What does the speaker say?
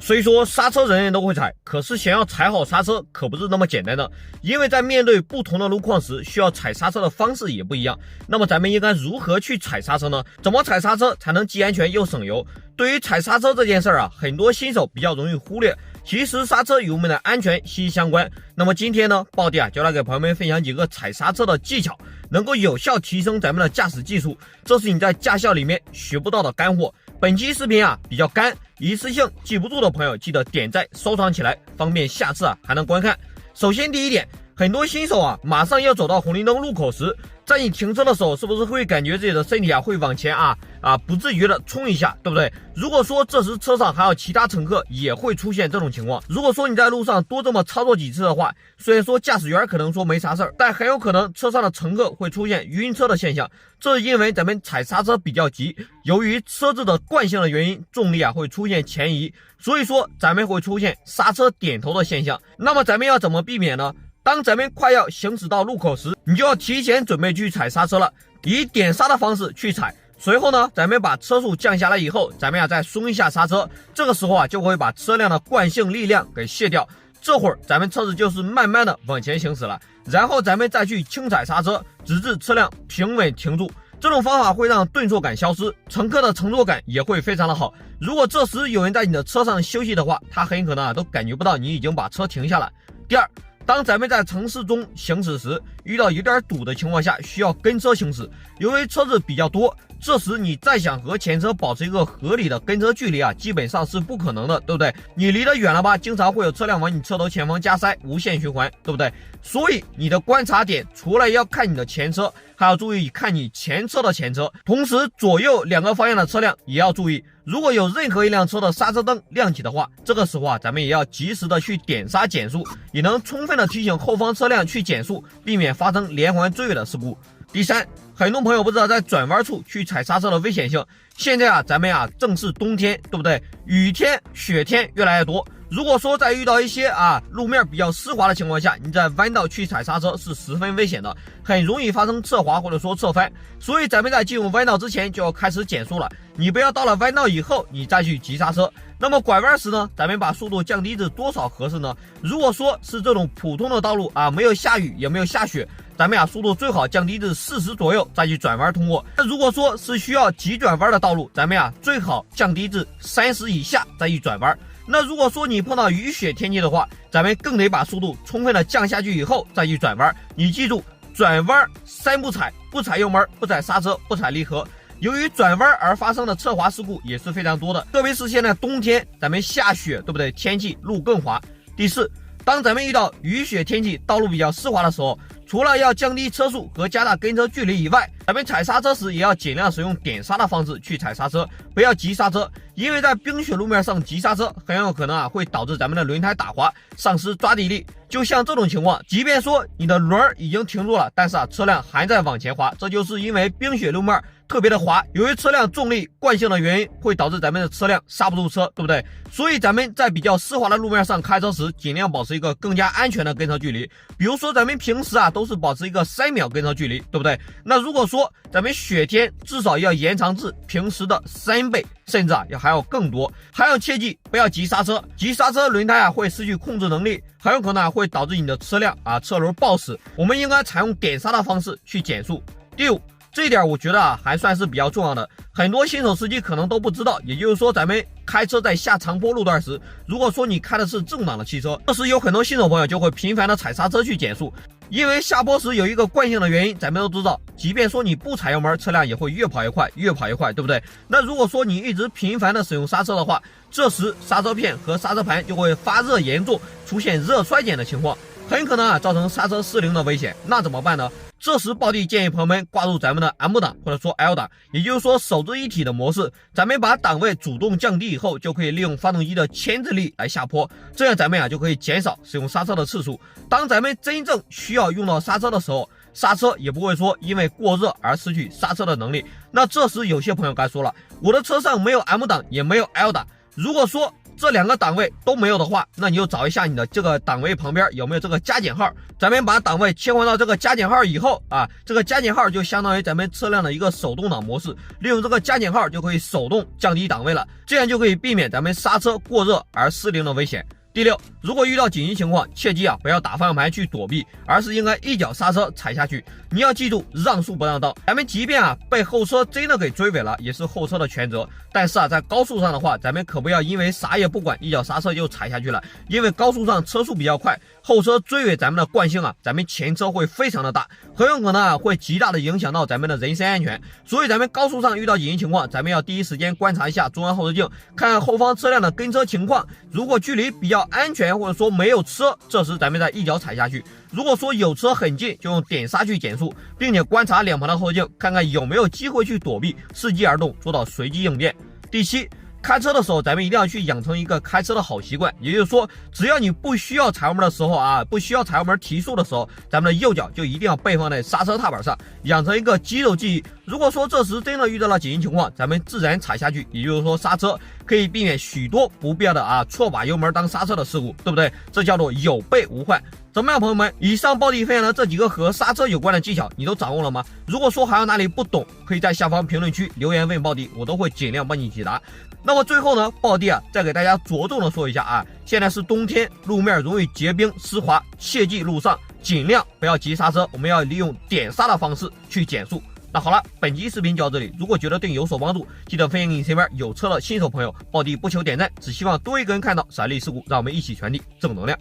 虽说刹车人人都会踩，可是想要踩好刹车可不是那么简单的，因为在面对不同的路况时，需要踩刹车的方式也不一样。那么咱们应该如何去踩刹车呢？怎么踩刹车才能既安全又省油？对于踩刹车这件事啊，很多新手比较容易忽略，其实刹车与我们的安全息息相关。那么今天呢，暴弟就来给朋友们分享几个踩刹车的技巧，能够有效提升咱们的驾驶技术，这是你在驾校里面学不到的干货。本期视频比较干，一次性记不住的朋友记得点赞收藏起来，方便下次还能观看。首先第一点，很多新手马上要走到红绿灯路口时，在你停车的时候，是不是会感觉自己的身体会往前不自觉的冲一下，对不对？如果说这时车上还有其他乘客，也会出现这种情况。如果说你在路上多这么操作几次的话，虽然说驾驶员可能说没啥事儿，但很有可能车上的乘客会出现晕车的现象。这是因为咱们踩刹车比较急，由于车子的惯性的原因，重力会出现前移，所以说咱们会出现刹车点头的现象。那么咱们要怎么避免呢？当咱们快要行驶到路口时，你就要提前准备去踩刹车了，以点刹的方式去踩。随后呢，咱们把车速降下来以后，咱们再松一下刹车，这个时候就会把车辆的惯性力量给卸掉。这会儿咱们车子就是慢慢的往前行驶了，然后咱们再去轻踩刹车，直至车辆平稳停住。这种方法会让顿挫感消失，乘客的乘坐感也会非常的好。如果这时有人在你的车上休息的话，他很可能都感觉不到你已经把车停下了。第二，当咱们在城市中行驶时，遇到有点堵的情况下，需要跟车行驶，由于车子比较多，这时你再想和前车保持一个合理的跟车距离基本上是不可能的，对不对？你离得远了吧，经常会有车辆往你车头前方加塞，无限循环，对不对？所以你的观察点除了要看你的前车，还要注意看你前车的前车，同时左右两个方向的车辆也要注意。如果有任何一辆车的刹车灯亮起的话，这个时候咱们也要及时的去点刹减速，也能充分的提醒后方车辆去减速，避免发生连环追尾的事故。第三，很多朋友不知道在转弯处去踩刹车的危险性。现在咱们正是冬天，对不对？雨天雪天越来越多，如果说在遇到一些路面比较湿滑的情况下，你在弯道去踩刹车是十分危险的，很容易发生侧滑或者说侧翻。所以咱们在进入弯道之前就要开始减速了，你不要到了弯道以后你再去急刹车。那么拐弯时呢，咱们把速度降低至多少合适呢？如果说是这种普通的道路没有下雨也没有下雪，咱们速度最好降低至40左右再去转弯通过。那如果说是需要急转弯的道路，咱们最好降低至30以下再去转弯。那如果说你碰到雨雪天气的话，咱们更得把速度充分的降下去以后再去转弯。你记住，转弯3不踩：不踩油门，不踩刹车，不踩离合。由于转弯而发生的侧滑事故也是非常多的，特别是现在冬天咱们下雪，对不对？天气路更滑。第四，当咱们遇到雨雪天气道路比较湿滑的时候，除了要降低车速和加大跟车距离以外，咱们踩刹车时也要尽量使用点刹的方式去踩刹车，不要急刹车。因为在冰雪路面上急刹车很有可能会导致咱们的轮胎打滑，丧失抓地力。就像这种情况，即便说你的轮已经停住了，但是车辆还在往前滑，这就是因为冰雪路面特别的滑，由于车辆重力惯性的原因，会导致咱们的车辆刹不住车，对不对？所以咱们在比较湿滑的路面上开车时，尽量保持一个更加安全的跟车距离。比如说咱们平时都是保持一个3秒跟车距离，对不对？那如果说咱们雪天至少要延长至平时的3倍，甚至还要更多。还要切记不要急刹车，急刹车轮胎会失去控制能力，很有可能会导致你的车辆车轮抱死。我们应该采用点刹的方式去减速。第五，这一点我觉得还算是比较重要的，很多新手司机可能都不知道。也就是说，咱们开车在下长坡路段时，如果说你开的是正档的汽车，这时有很多新手朋友就会频繁的踩刹车去减速。因为下坡时有一个惯性的原因，咱们都知道，即便说你不踩油门，车辆也会越跑越快，越跑越快，对不对？那如果说你一直频繁的使用刹车的话，这时刹车片和刹车盘就会发热严重，出现热衰减的情况，很可能造成刹车失灵的危险。那怎么办呢？这时暴弟建议朋友们挂入咱们的 M 档或者说 L 档，也就是说手自一体的模式，咱们把档位主动降低以后，就可以利用发动机的牵制力来下坡，这样咱们就可以减少使用刹车的次数。当咱们真正需要用到刹车的时候，刹车也不会说因为过热而失去刹车的能力。那这时有些朋友该说了，我的车上没有 M 档也没有 L 档，如果说这两个档位都没有的话，那你就找一下你的这个档位旁边有没有这个加减号。咱们把档位切换到这个加减号以后啊，这个加减号就相当于咱们车辆的一个手动挡模式，利用这个加减号就可以手动降低档位了，这样就可以避免咱们刹车过热而失灵的危险。第六，如果遇到紧急情况，切记不要打方向盘去躲避，而是应该一脚刹车踩下去。你要记住，让速不让道。咱们即便被后车真的给追尾了，也是后车的全责。但是在高速上的话，咱们可不要因为啥也不管，一脚刹车就踩下去了。因为高速上车速比较快，后车追尾咱们的惯性咱们前车会非常的大，很有可能会极大的影响到咱们的人身安全。所以咱们高速上遇到紧急情况，咱们要第一时间观察一下中央后视镜，看看后方车辆的跟车情况。如果距离比较安全，或者说没有车，这时咱们再一脚踩下去。如果说有车很近，就用点刹去减速，并且观察两旁的后视镜，看看有没有机会去躲避，伺机而动，做到随机应变。第七，开车的时候咱们一定要去养成一个开车的好习惯，也就是说，只要你不需要踩油门的时候不需要踩油门提速的时候，咱们的右脚就一定要背放在刹车踏板上，养成一个肌肉记忆。如果说这时真的遇到了紧急情况，咱们自然踩下去，也就是说刹车，可以避免许多不必要的错把油门当刹车的事故，对不对？这叫做有备无患。怎么样，朋友们？以上暴弟分享的这几个和刹车有关的技巧，你都掌握了吗？如果说还有哪里不懂，可以在下方评论区留言问暴弟，我都会尽量帮你解答。那么最后呢，暴弟再给大家着重的说一下现在是冬天，路面容易结冰湿滑，切记路上尽量不要急刹车，我们要利用点刹的方式去减速。那好了，本期视频就到这里。如果觉得对你有所帮助，记得分享给你身边有车的新手朋友。暴弟不求点赞，只希望多一个人看到闪力事故，让我们一起传递正能量。